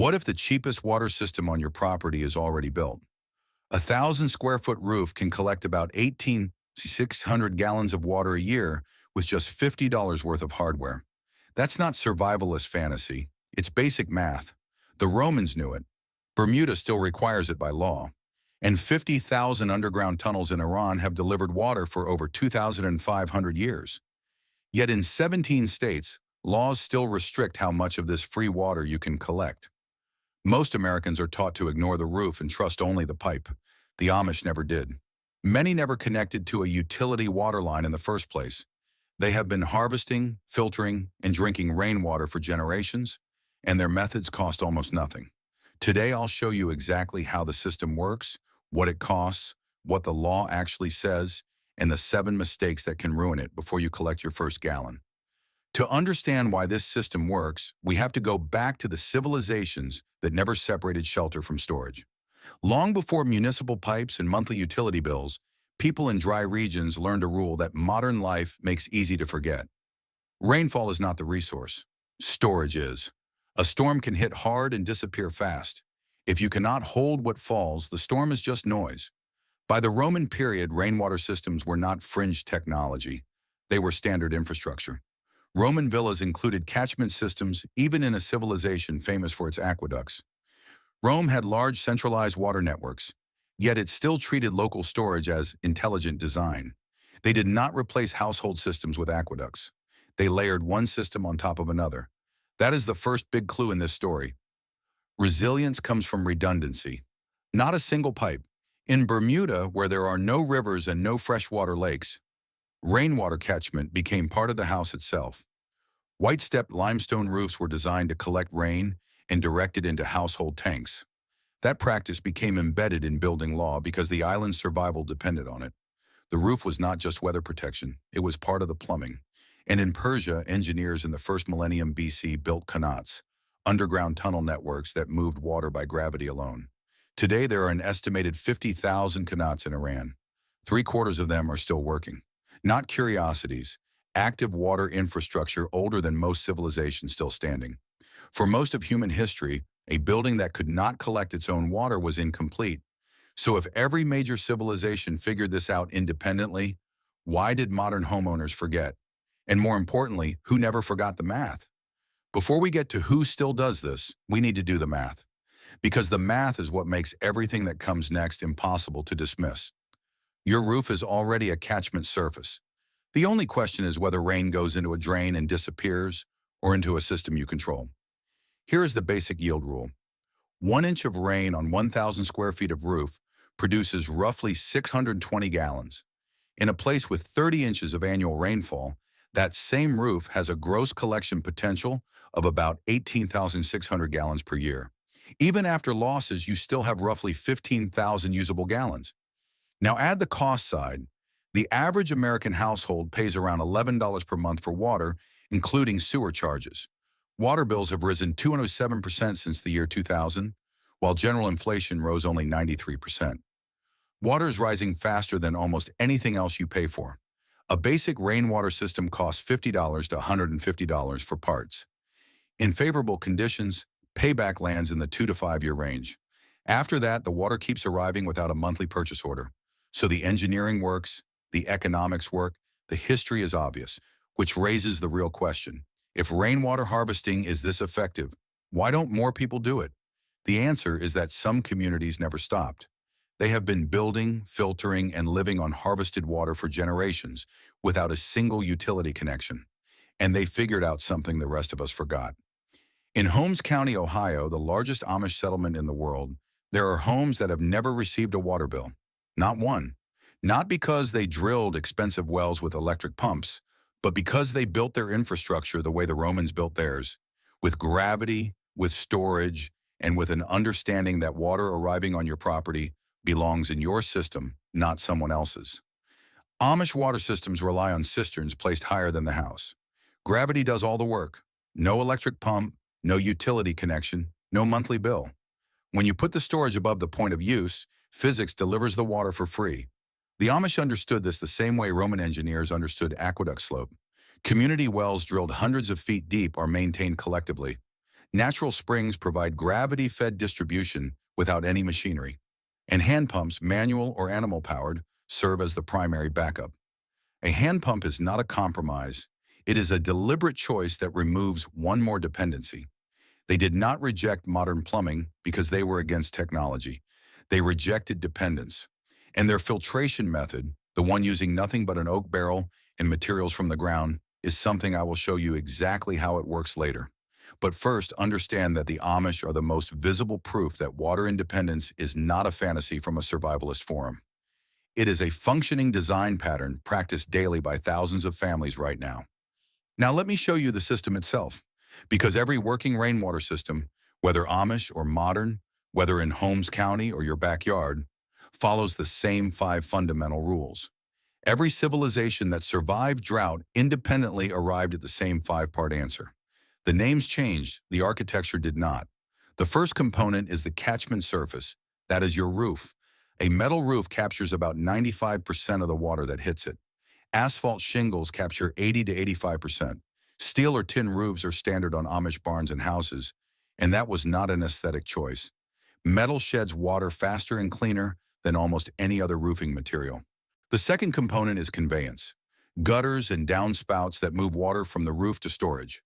What if the cheapest water system on your property is already built? A 1,000 square foot roof can collect about 1,600 gallons of water a year with just $50 worth of hardware. That's not survivalist fantasy. It's basic math. The Romans knew it. Bermuda still requires it by law. And 50,000 underground tunnels in Iran have delivered water for over 2,500 years. Yet in 17 states, laws still restrict how much of this free water you can collect. Most Americans are taught to ignore the roof and trust only the pipe. The Amish never did. Many never connected to a utility water line in the first place. They have been harvesting, filtering, and drinking rainwater for generations, and their methods cost almost nothing. Today I'll show you exactly how the system works, what it costs, what the law actually says, and the 7 mistakes that can ruin it before you collect your first gallon. To understand why this system works, we have to go back to the civilizations that never separated shelter from storage. Long before municipal pipes and monthly utility bills, people in dry regions learned a rule that modern life makes easy to forget. Rainfall is not the resource. Storage is. A storm can hit hard and disappear fast. If you cannot hold what falls, the storm is just noise. By the Roman period, rainwater systems were not fringe technology. They were standard infrastructure. Roman villas included catchment systems, even in a civilization famous for its aqueducts. Rome had large centralized water networks, yet it still treated local storage as intelligent design. They did not replace household systems with aqueducts. They layered one system on top of another. That is the first big clue in this story. Resilience comes from redundancy, not a single pipe. In Bermuda, where there are no rivers and no freshwater lakes, rainwater catchment became part of the house itself. White-stepped limestone roofs were designed to collect rain and direct it into household tanks. That practice became embedded in building law because the island's survival depended on it. The roof was not just weather protection, it was part of the plumbing. And in Persia, engineers in the first millennium BC built qanats, underground tunnel networks that moved water by gravity alone. Today, there are an estimated 50,000 qanats in Iran. 3/4 of them are still working. Not curiosities, active water infrastructure older than most civilizations still standing. For most of human history, a building that could not collect its own water was incomplete. So if every major civilization figured this out independently, why did modern homeowners forget? And more importantly, who never forgot the math? Before we get to who still does this, we need to do the math. Because the math is what makes everything that comes next impossible to dismiss. Your roof is already a catchment surface. The only question is whether rain goes into a drain and disappears or into a system you control. Here is the basic yield rule. 1 inch of rain on 1,000 square feet of roof produces roughly 620 gallons. In a place with 30 inches of annual rainfall, that same roof has a gross collection potential of about 18,600 gallons per year. Even after losses, you still have roughly 15,000 usable gallons. Now add the cost side. The average American household pays around $11 per month for water, including sewer charges. Water bills have risen 207% since the year 2000, while general inflation rose only 93%. Water is rising faster than almost anything else you pay for. A basic rainwater system costs $50 to $150 for parts. In favorable conditions, payback lands in the 2 to 5 year range. After that, the water keeps arriving without a monthly purchase order. So the engineering works, the economics work, the history is obvious, which raises the real question. If rainwater harvesting is this effective, why don't more people do it? The answer is that some communities never stopped. They have been building, filtering, and living on harvested water for generations without a single utility connection. And they figured out something the rest of us forgot. In Holmes County, Ohio, the largest Amish settlement in the world, there are homes that have never received a water bill. Not one. Not because they drilled expensive wells with electric pumps, but because they built their infrastructure the way the Romans built theirs, with gravity, with storage, and with an understanding that water arriving on your property belongs in your system, not someone else's. Amish water systems rely on cisterns placed higher than the house. Gravity does all the work. No electric pump, no utility connection, no monthly bill. When you put the storage above the point of use, physics delivers the water for free. The Amish understood this the same way Roman engineers understood aqueduct slope. Community wells drilled hundreds of feet deep are maintained collectively. Natural springs provide gravity-fed distribution without any machinery, and hand pumps, manual or animal-powered, serve as the primary backup. A hand pump is not a compromise. It is a deliberate choice that removes one more dependency. They did not reject modern plumbing because they were against technology. They rejected dependence. And their filtration method, the one using nothing but an oak barrel and materials from the ground, is something I will show you exactly how it works later. But first, understand that the Amish are the most visible proof that water independence is not a fantasy from a survivalist forum. It is a functioning design pattern practiced daily by thousands of families right now. Now let me show you the system itself, because every working rainwater system, whether Amish or modern, whether in Holmes County or your backyard, follows the same 5 fundamental rules. Every civilization that survived drought independently arrived at the same 5-part answer. The names changed, the architecture did not. The first component is the catchment surface. That is your roof. A metal roof captures about 95% of the water that hits it. Asphalt shingles capture 80 to 85%. Steel or tin roofs are standard on Amish barns and houses, and that was not an aesthetic choice. Metal sheds water faster and cleaner than almost any other roofing material. The second component is conveyance. Gutters and downspouts that move water from the roof to storage.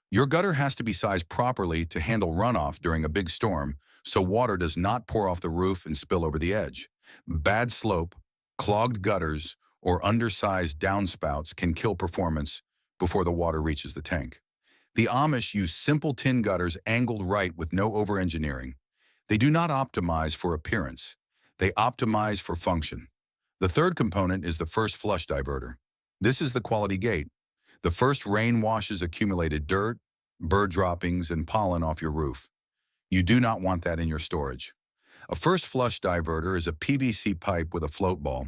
Your gutter has to be sized properly to handle runoff during a big storm, so water does not pour off the roof and spill over the edge. Bad slope, clogged gutters, or undersized downspouts can kill performance before the water reaches the tank. The Amish use simple tin gutters angled right with no over-engineering. They do not optimize for appearance. They optimize for function. The third component is the first flush diverter. This is the quality gate. The first rain washes accumulated dirt, bird droppings, and pollen off your roof. You do not want that in your storage. A first flush diverter is a PVC pipe with a float ball.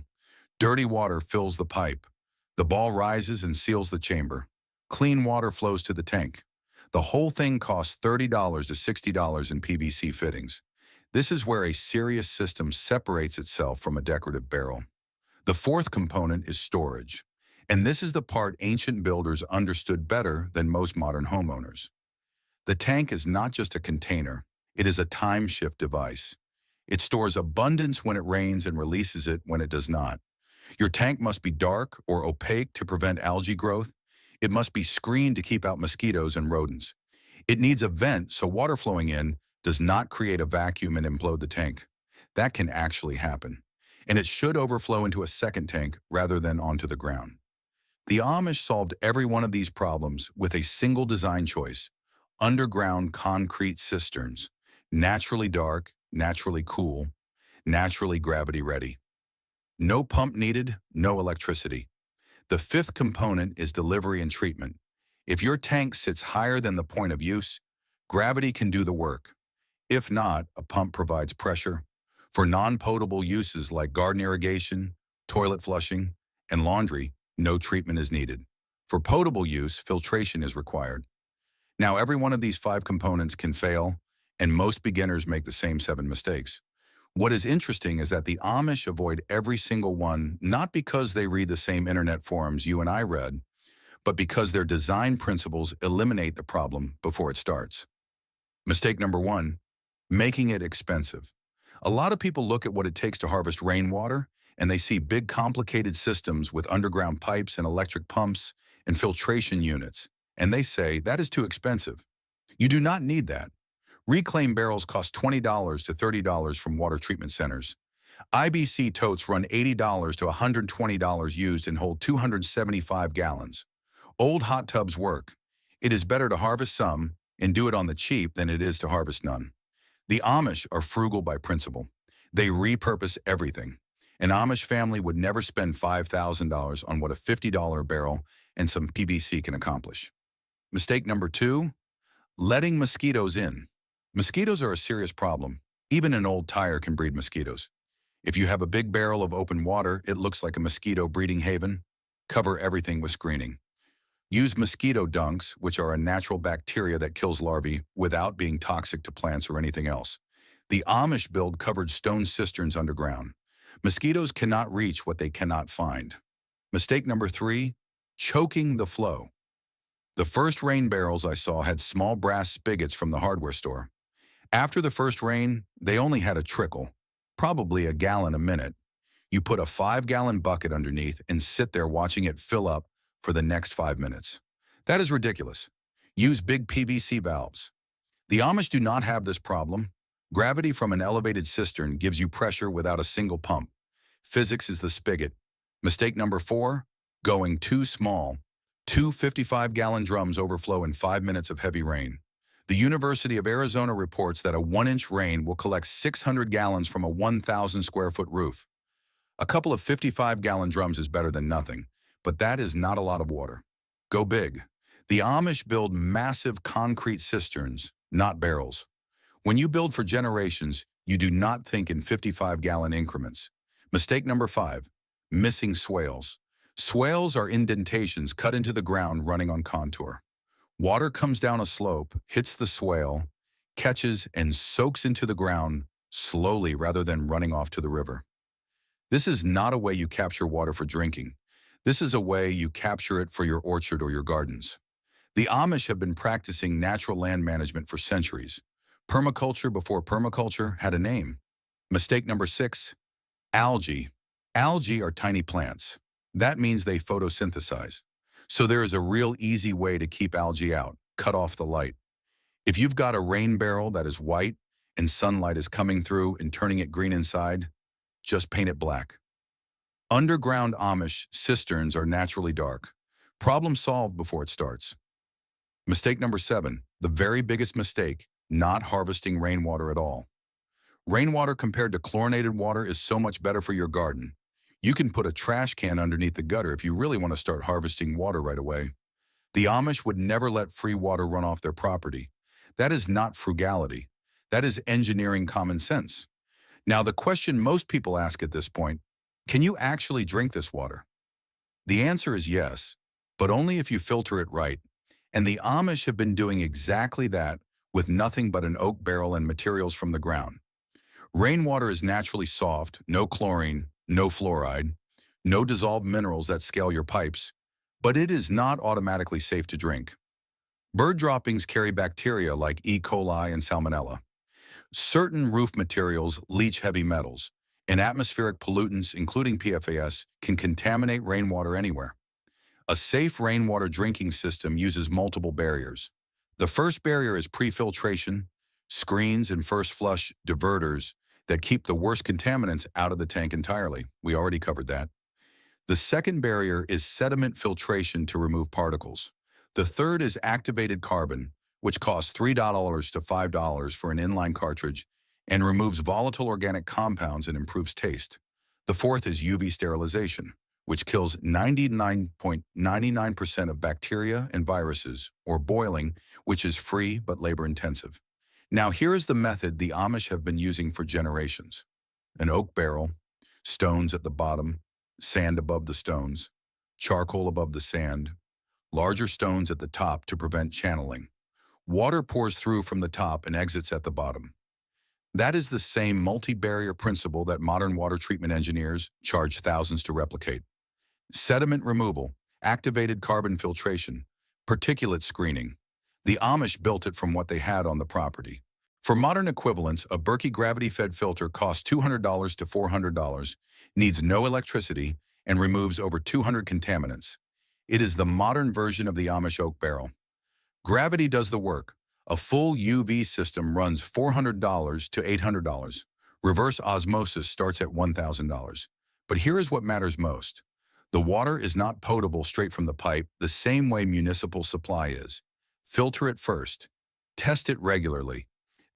Dirty water fills the pipe. The ball rises and seals the chamber. Clean water flows to the tank. The whole thing costs $30 to $60 in PVC fittings. This is where a serious system separates itself from a decorative barrel. The fourth component is storage. And this is the part ancient builders understood better than most modern homeowners. The tank is not just a container, it is a time shift device. It stores abundance when it rains and releases it when it does not. Your tank must be dark or opaque to prevent algae growth. It must be screened to keep out mosquitoes and rodents. It needs a vent so water flowing in does not create a vacuum and implode the tank. That can actually happen. And it should overflow into a second tank rather than onto the ground. The Amish solved every one of these problems with a single design choice: underground concrete cisterns, naturally dark, naturally cool, naturally gravity ready. No pump needed, no electricity. The fifth component is delivery and treatment. If your tank sits higher than the point of use, gravity can do the work. If not, a pump provides pressure. For non-potable uses like garden irrigation, toilet flushing, and laundry, no treatment is needed. For potable use, filtration is required. Now, every one of these 5 components can fail, and most beginners make the same 7 mistakes. What is interesting is that the Amish avoid every single one, not because they read the same internet forums you and I read, but because their design principles eliminate the problem before it starts. Mistake number 1, making it expensive. A lot of people look at what it takes to harvest rainwater, and they see big complicated systems with underground pipes and electric pumps and filtration units, and they say that is too expensive. You do not need that. Reclaim barrels cost $20 to $30 from water treatment centers. IBC totes run $80 to $120 used and hold 275 gallons. Old hot tubs work. It is better to harvest some and do it on the cheap than it is to harvest none. The Amish are frugal by principle. They repurpose everything. An Amish family would never spend $5,000 on what a $50 barrel and some PVC can accomplish. Mistake number 2, letting mosquitoes in. Mosquitoes are a serious problem. Even an old tire can breed mosquitoes. If you have a big barrel of open water, it looks like a mosquito breeding haven. Cover everything with screening. Use mosquito dunks, which are a natural bacteria that kills larvae without being toxic to plants or anything else. The Amish build covered stone cisterns underground. Mosquitoes cannot reach what they cannot find. Mistake number 3, choking the flow. The first rain barrels I saw had small brass spigots from the hardware store. After the first rain, they only had a trickle, probably a gallon a minute. You put a 5-gallon bucket underneath and sit there watching it fill up for the next 5 minutes. That is ridiculous. Use big PVC valves. The Amish do not have this problem. Gravity from an elevated cistern gives you pressure without a single pump. Physics is the spigot. Mistake number 4, going too small. Two 55-gallon drums overflow in 5 minutes of heavy rain. The University of Arizona reports that a 1-inch rain will collect 600 gallons from a 1,000 square foot roof. A couple of 55-gallon drums is better than nothing, but that is not a lot of water. Go big. The Amish build massive concrete cisterns, not barrels. When you build for generations, you do not think in 55-gallon increments. Mistake number 5, missing swales. Swales are indentations cut into the ground running on contour. Water comes down a slope, hits the swale, catches and soaks into the ground slowly rather than running off to the river. This is not a way you capture water for drinking. This is a way you capture it for your orchard or your gardens. The Amish have been practicing natural land management for centuries. Permaculture before permaculture had a name. Mistake number 6, algae. Algae are tiny plants. That means they photosynthesize. So there is a real easy way to keep algae out. Cut off the light. If you've got a rain barrel that is white and sunlight is coming through and turning it green inside, just paint it black. Underground Amish cisterns are naturally dark. Problem solved before it starts. Mistake number 7, the very biggest mistake, not harvesting rainwater at all. Rainwater compared to chlorinated water is so much better for your garden. You can put a trash can underneath the gutter if you really want to start harvesting water right away. The Amish would never let free water run off their property. That is not frugality. That is engineering common sense. Now, the question most people ask at this point, can you actually drink this water? The answer is yes, but only if you filter it right. And the Amish have been doing exactly that with nothing but an oak barrel and materials from the ground. Rainwater is naturally soft, no chlorine, no fluoride, no dissolved minerals that scale your pipes, but it is not automatically safe to drink. Bird droppings carry bacteria like E. coli and Salmonella. Certain roof materials leach heavy metals, and atmospheric pollutants, including PFAS, can contaminate rainwater anywhere. A safe rainwater drinking system uses multiple barriers. The first barrier is pre-filtration, screens and first flush diverters that keep the worst contaminants out of the tank entirely. We already covered that. The second barrier is sediment filtration to remove particles. The third is activated carbon, which costs $3 to $5 for an inline cartridge and removes volatile organic compounds and improves taste. The fourth is UV sterilization, which kills 99.99% of bacteria and viruses, or boiling, which is free but labor-intensive. Now here is the method the Amish have been using for generations. An oak barrel, stones at the bottom, sand above the stones, charcoal above the sand, larger stones at the top to prevent channeling. Water pours through from the top and exits at the bottom. That is the same multi-barrier principle that modern water treatment engineers charge thousands to replicate. Sediment removal, activated carbon filtration, particulate screening. The Amish built it from what they had on the property. For modern equivalents, a Berkey gravity-fed filter costs $200 to $400, needs no electricity, and removes over 200 contaminants. It is the modern version of the Amish oak barrel. Gravity does the work. A full UV system runs $400 to $800. Reverse osmosis starts at $1,000. But here is what matters most. The water is not potable straight from the pipe the same way municipal supply is. Filter it first. Test it regularly.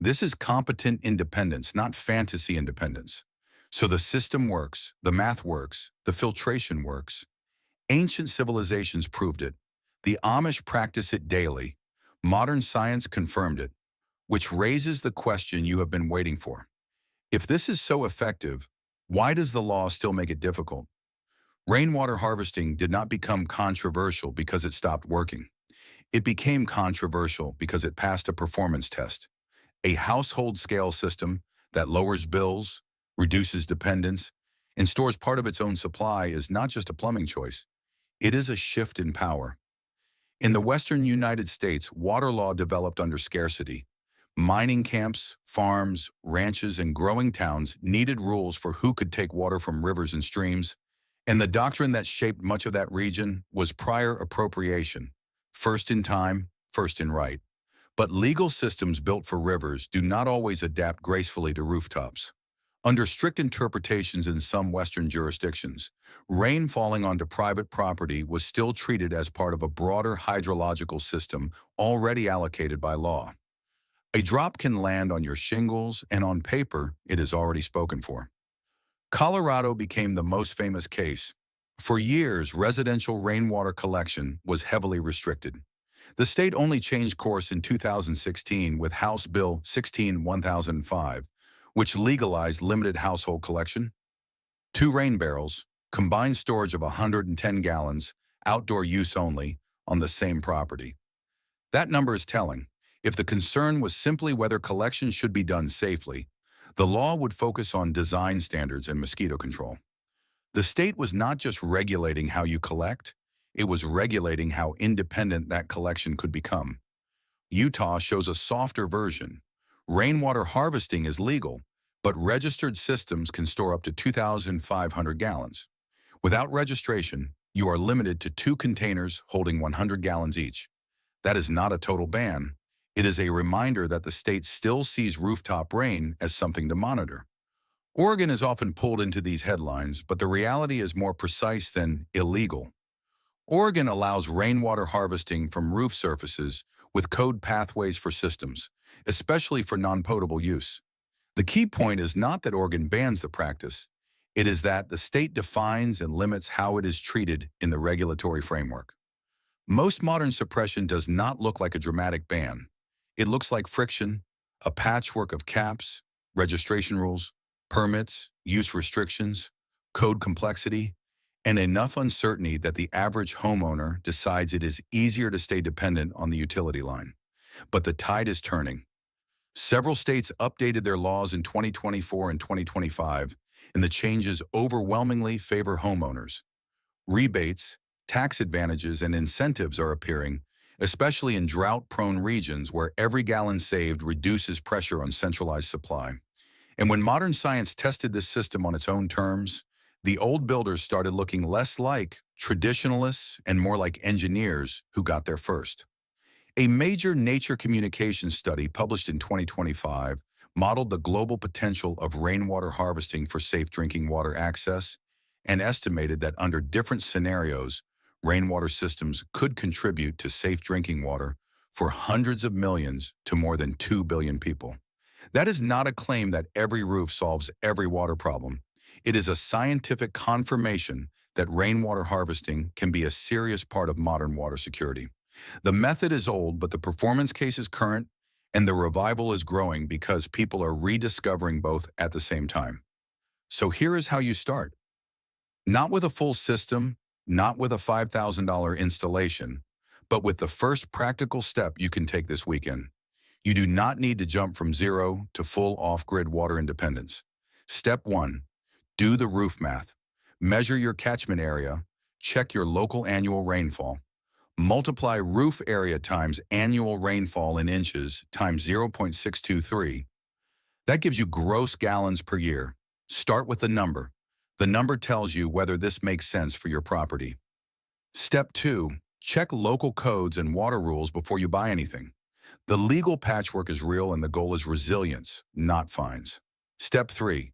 This is competent independence, not fantasy independence. So the system works, the math works, the filtration works. Ancient civilizations proved it. The Amish practice it daily. Modern science confirmed it, which raises the question you have been waiting for. If this is so effective, why does the law still make it difficult? Rainwater harvesting did not become controversial because it stopped working. It became controversial because it passed a performance test. A household-scale system that lowers bills, reduces dependence, and stores part of its own supply is not just a plumbing choice. It is a shift in power. In the western United States, water law developed under scarcity. Mining camps, farms, ranches, and growing towns needed rules for who could take water from rivers and streams, and the doctrine that shaped much of that region was prior appropriation, first in time, first in right. But legal systems built for rivers do not always adapt gracefully to rooftops. Under strict interpretations in some Western jurisdictions, rain falling onto private property was still treated as part of a broader hydrological system already allocated by law. A drop can land on your shingles, and on paper, it is already spoken for. Colorado became the most famous case. For years, residential rainwater collection was heavily restricted. The state only changed course in 2016 with House Bill 16-1005, which legalized limited household collection. 2 rain barrels, combined storage of 110 gallons, outdoor use only, on the same property. That number is telling. If the concern was simply whether collection should be done safely, the law would focus on design standards and mosquito control. The state was not just regulating how you collect, it was regulating how independent that collection could become. Utah shows a softer version. Rainwater harvesting is legal, but registered systems can store up to 2,500 gallons. Without registration, you are limited to 2 containers holding 100 gallons each. That is not a total ban. It is a reminder that the state still sees rooftop rain as something to monitor. Oregon is often pulled into these headlines, but the reality is more precise than illegal. Oregon allows rainwater harvesting from roof surfaces with code pathways for systems, especially for non-potable use. The key point is not that Oregon bans the practice, it is that the state defines and limits how it is treated in the regulatory framework. Most modern suppression does not look like a dramatic ban. It looks like friction, a patchwork of caps, registration rules, permits, use restrictions, code complexity, and enough uncertainty that the average homeowner decides it is easier to stay dependent on the utility line. But the tide is turning. Several states updated their laws in 2024 and 2025, and the changes overwhelmingly favor homeowners. Rebates, tax advantages, and incentives are appearing, especially in drought-prone regions where every gallon saved reduces pressure on centralized supply. And when modern science tested this system on its own terms, the old builders started looking less like traditionalists and more like engineers who got there first. A major Nature Communications study published in 2025 modeled the global potential of rainwater harvesting for safe drinking water access and estimated that under different scenarios, rainwater systems could contribute to safe drinking water for hundreds of millions to more than 2 billion people. That is not a claim that every roof solves every water problem. It is a scientific confirmation that rainwater harvesting can be a serious part of modern water security. The method is old, but the performance case is current, and the revival is growing because people are rediscovering both at the same time. So here is how you start. Not with a full system, not with a $5,000 installation, but with the first practical step you can take this weekend. You do not need to jump from zero to full off-grid water independence. Step 1. Do the roof math. Measure your catchment area, check your local annual rainfall. Multiply roof area times annual rainfall in inches times 0.623. That gives you gross gallons per year. Start with the number. The number tells you whether this makes sense for your property. Step 2. Check local codes and water rules before you buy anything. The legal patchwork is real and the goal is resilience, not fines. Step 3.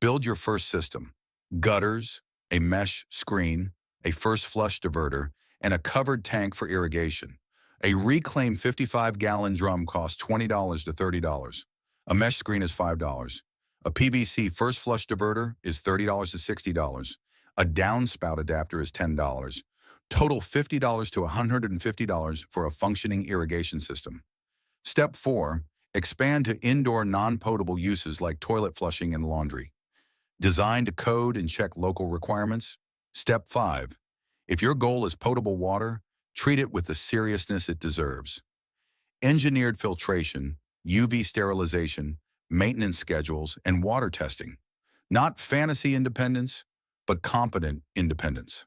Build your first system. Gutters, a mesh screen, a first flush diverter, and a covered tank for irrigation. A reclaimed 55-gallon drum costs $20 to $30. A mesh screen is $5. A PVC first flush diverter is $30 to $60. A downspout adapter is $10. Total $50 to $150 for a functioning irrigation system. Step 4. Expand to indoor non-potable uses like toilet flushing and laundry. Design to code and check local requirements. Step 5. If your goal is potable water, treat it with the seriousness it deserves. Engineered filtration, UV sterilization, maintenance schedules, and water testing. Not fantasy independence, but competent independence.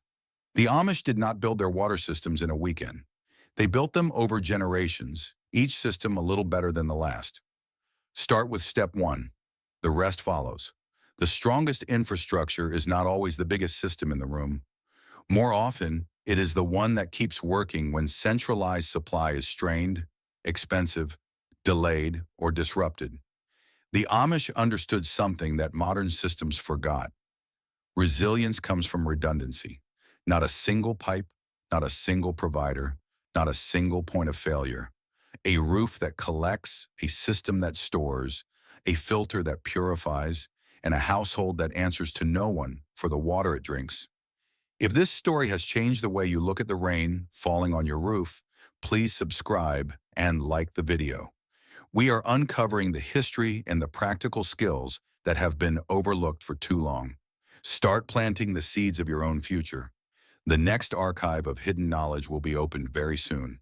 The Amish did not build their water systems in a weekend. They built them over generations, each system a little better than the last. Start with step one. The rest follows. The strongest infrastructure is not always the biggest system in the room. More often, it is the one that keeps working when centralized supply is strained, expensive, delayed, or disrupted. The Amish understood something that modern systems forgot. Resilience comes from redundancy. Not a single pipe, not a single provider, not a single point of failure. A roof that collects, a system that stores, a filter that purifies, and a household that answers to no one for the water it drinks. If this story has changed the way you look at the rain falling on your roof, please subscribe and like the video. We are uncovering the history and the practical skills that have been overlooked for too long. Start planting the seeds of your own future. The next archive of hidden knowledge will be opened very soon.